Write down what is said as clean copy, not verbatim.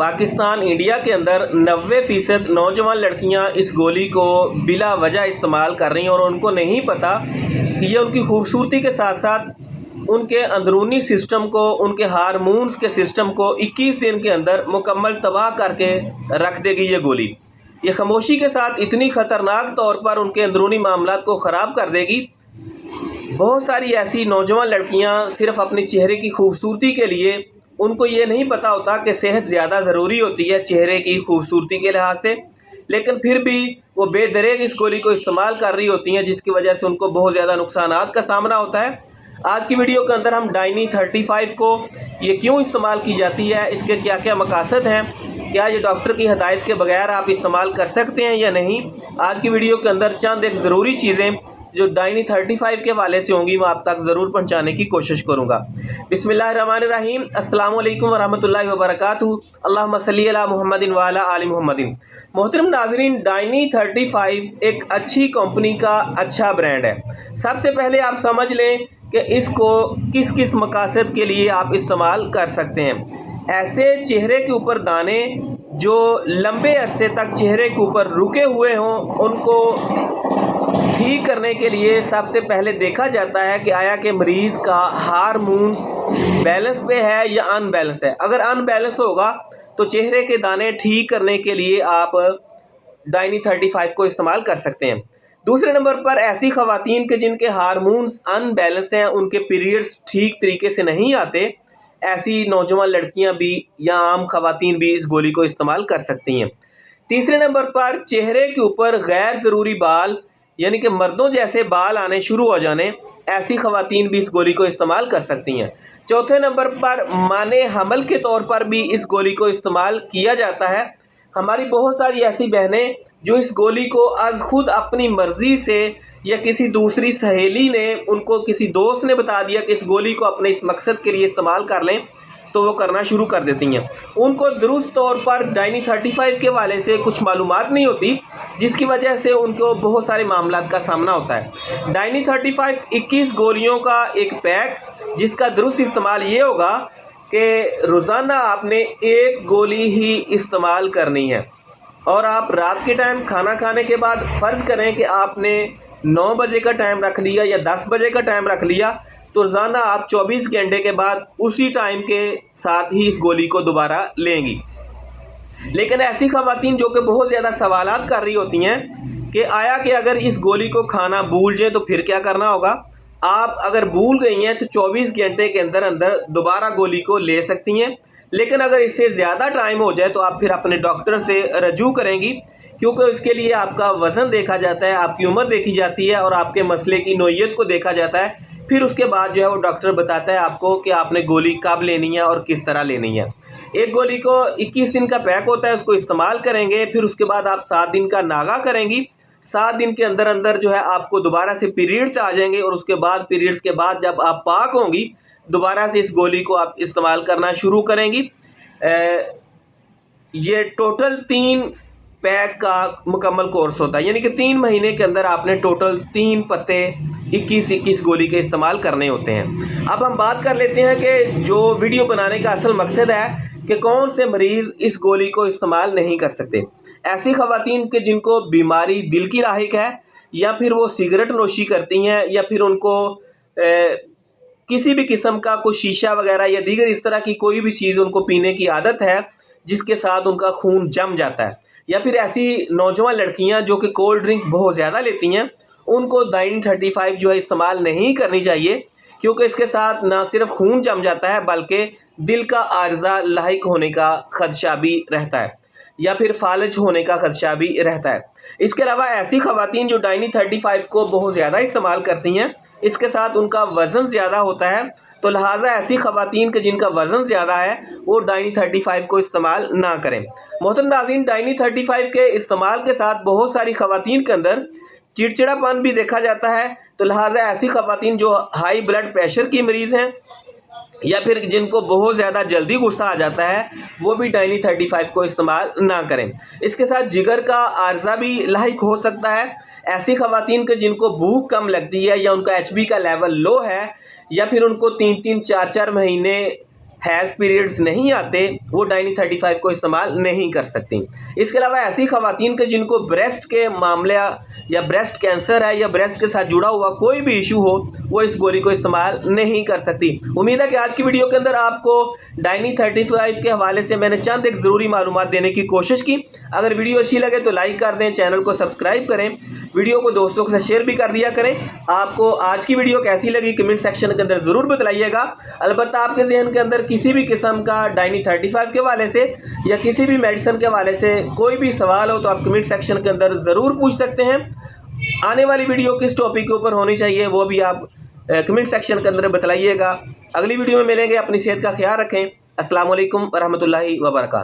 Pakistan India के अंदर 90% नौजवान लड़कियां इस गोली को बिला वजह इस्तेमाल कर रही हैं और उनको नहीं पता कि ये उनकी खूबसूरती के साथ साथ उनके अंदरूनी सिस्टम को, उनके हार्मोन्स के सिस्टम को 21 दिन के अंदर मुकम्मल तबाह करके रख देगी ये गोली। ये खामोशी के साथ इतनी ख़तरनाक तौर पर उनके अंदरूनी मामलात को ख़राब कर देगी। बहुत सारी ऐसी नौजवान लड़कियां सिर्फ़ अपने चेहरे की खूबसूरती के लिए, उनको ये नहीं पता होता कि सेहत ज़्यादा ज़रूरी होती है चेहरे की खूबसूरती के लिहाज से, लेकिन फिर भी वो बेदरेग इस गोली को इस्तेमाल कर रही होती हैं, जिसकी वजह से उनको बहुत ज़्यादा नुकसानात का सामना होता है। आज की वीडियो के अंदर हम डाइनी 35 को ये क्यों इस्तेमाल की जाती है, इसके क्या क्या मकासद हैं, क्या ये डॉक्टर की हदायत के बगैर आप इस्तेमाल कर सकते हैं या नहीं। आज की वीडियो के अंदर चंद एक ज़रूरी चीज़ें जो डाइनी 35 के वाले से होंगी मैं आप तक ज़रूर पहुंचाने की कोशिश करूंगा। बिस्मिल्लाहिर्रहमानिर्रहीम, अस्सलाम वालेकुम वरहमतुल्लाहि वबरकातुहू, अल्लाहुम्मा सल्ली अला मुहम्मदिन व अला आलि मुहम्मदिन। मोहतरम नाज़रीन, डाइनी 35 एक अच्छी कंपनी का अच्छा ब्रांड है। सबसे पहले आप समझ लें कि इसको किस किस मकासद के लिए आप इस्तेमाल कर सकते हैं। ऐसे चेहरे के ऊपर दाने जो लंबे अरसे तक चेहरे के ऊपर रुके हुए हों, उनको ठीक करने के लिए सबसे पहले देखा जाता है कि आया कि मरीज़ का हार्मोन्स बैलेंस पे है या अनबैलेंस है। अगर अनबैलेंस होगा तो चेहरे के दाने ठीक करने के लिए आप डाइनी 35 को इस्तेमाल कर सकते हैं। दूसरे नंबर पर ऐसी ख़वातीन के जिनके हार्मोन्स अनबैलेंस हैं, उनके पीरियड्स ठीक तरीके से नहीं आते, ऐसी नौजवान लड़कियां भी या आम ख़वातीन भी इस गोली को इस्तेमाल कर सकती हैं। तीसरे नंबर पर चेहरे के ऊपर गैर ज़रूरी बाल यानी कि मर्दों जैसे बाल आने शुरू हो जाने, ऐसी ख़वातीन भी इस गोली को इस्तेमाल कर सकती हैं। चौथे नंबर पर माने हमल के तौर पर भी इस गोली को इस्तेमाल किया जाता है। हमारी बहुत सारी ऐसी बहनें जो इस गोली को आज खुद अपनी मर्ज़ी से या किसी दूसरी सहेली ने, उनको किसी दोस्त ने बता दिया कि इस गोली को अपने इस मकसद के लिए इस्तेमाल कर लें, तो वो करना शुरू कर देती हैं। उनको दुरुस्त तौर पर डाइनी 35 के वाले से कुछ मालूमात नहीं होती, जिसकी वजह से उनको बहुत सारे मामलात का सामना होता है। डाइनी 35 21 गोलियों का एक पैक, जिसका दुरुस्त इस्तेमाल ये होगा कि रोज़ाना आपने एक गोली ही इस्तेमाल करनी है और आप रात के टाइम खाना खाने के बाद फ़र्ज़ करें कि आपने 9 बजे का टाइम रख लिया या 10 बजे का टाइम रख लिया, तो रोज़ाना आप 24 घंटे के बाद उसी टाइम के साथ ही इस गोली को दोबारा लेंगी। लेकिन ऐसी ख़वातीन जो कि बहुत ज़्यादा सवालात कर रही होती हैं कि आया कि अगर इस गोली को खाना भूल जाए तो फिर क्या करना होगा। आप अगर भूल गई हैं तो 24 घंटे के अंदर अंदर दोबारा गोली को ले सकती हैं, लेकिन अगर इससे ज़्यादा टाइम हो जाए तो आप फिर अपने डॉक्टर से रजू करेंगी, क्योंकि इसके लिए आपका वज़न देखा जाता है, आपकी उम्र देखी जाती है और आपके मसले की नोयत को देखा जाता है। फिर उसके बाद जो है वो डॉक्टर बताता है आपको कि आपने गोली कब लेनी है और किस तरह लेनी है। एक गोली को 21 दिन का पैक होता है, उसको इस्तेमाल करेंगे, फिर उसके बाद आप 7 दिन का नागा करेंगी। 7 दिन के अंदर अंदर जो है आपको दोबारा से पीरियड्स आ जाएंगे और उसके बाद पीरियड्स के बाद जब आप पाक होंगी, दोबारा से इस गोली को आप इस्तेमाल करना शुरू करेंगी। ये टोटल 3 पैक का मुकम्मल कोर्स होता है, यानी कि 3 महीने के अंदर आपने टोटल 3 पत्ते 21 गोली के इस्तेमाल करने होते हैं। अब हम बात कर लेते हैं कि जो वीडियो बनाने का असल मकसद है कि कौन से मरीज़ इस गोली को इस्तेमाल नहीं कर सकते। ऐसी ख़वातीन के जिनको बीमारी दिल की लाहिक है, या फिर वो सिगरेट नोशी करती हैं, या फिर उनको किसी भी किस्म का कोई शीशा वगैरह या दीगर इस तरह की कोई भी चीज़ उनको पीने की आदत है जिसके साथ उनका खून जम जाता है, या फिर ऐसी नौजवान लड़कियां जो कि कोल्ड ड्रिंक बहुत ज़्यादा लेती हैं, उनको डाइनी 35 जो है इस्तेमाल नहीं करनी चाहिए, क्योंकि इसके साथ ना सिर्फ खून जम जाता है बल्कि दिल का आर्जा लाहिक होने का खदशा भी रहता है, या फिर फालज होने का खदशा भी रहता है। इसके अलावा ऐसी ख़वातीन जो डाइनी 35 को बहुत ज़्यादा इस्तेमाल करती हैं, इसके साथ उनका वज़न ज़्यादा होता है, तो लिहाजा ऐसी ख़वातीन के जिनका वज़न ज़्यादा है वो डाइनी 35 को इस्तेमाल ना करें। मोहतरम नाज़रीन, डाइनी 35 के इस्तेमाल के साथ बहुत सारी ख़वातीन के अंदर चिड़चिड़ापन भी देखा जाता है, तो लिहाजा ऐसी ख़वातीन जो हाई ब्लड प्रेशर की मरीज़ हैं या फिर जिनको बहुत ज़्यादा जल्दी गुस्सा आ जाता है, वो भी डाइनी 35 को इस्तेमाल ना करें। इसके साथ जिगर का आर्जा भी लाहिक हो सकता है। ऐसी ख़वातीन के जिनको भूख कम लगती है या उनका HB का लेवल लो है, या फिर उनको 3-3 4-4 महीने हैज़ पीरियड्स नहीं आते वो डाइनी 35 को इस्तेमाल नहीं कर सकती। इसके अलावा ऐसी ख़वातीन के जिनको ब्रेस्ट के मामले या ब्रेस्ट कैंसर है या ब्रेस्ट के साथ जुड़ा हुआ कोई भी इशू हो वो इस गोली को इस्तेमाल नहीं कर सकती। उम्मीद है कि आज की वीडियो के अंदर आपको डाइनी 35 के हवाले से मैंने चंद एक ज़रूरी मालूमात देने की कोशिश की। अगर वीडियो अच्छी लगे तो लाइक कर दें, चैनल को सब्सक्राइब करें, वीडियो को दोस्तों के साथ शेयर भी कर दिया करें। आपको आज की वीडियो कैसी लगी कमेंट सेक्शन के अंदर ज़रूर बताइएगा। अलबत्ता आपके जहन के अंदर किसी भी किस्म का डाइनी 35 के हवाले से या किसी भी मेडिसिन के हवाले से कोई भी सवाल हो तो आप कमेंट सेक्शन के अंदर ज़रूर पूछ सकते हैं। आने वाली वीडियो किस टॉपिक के ऊपर होनी चाहिए वो भी आप कमेंट सेक्शन के अंदर बताइएगा। अगली वीडियो में मिलेंगे। अपनी सेहत का ख्याल रखें। अस्सलाम वालेकुम व रहमतुल्लाहि व बरकातहू।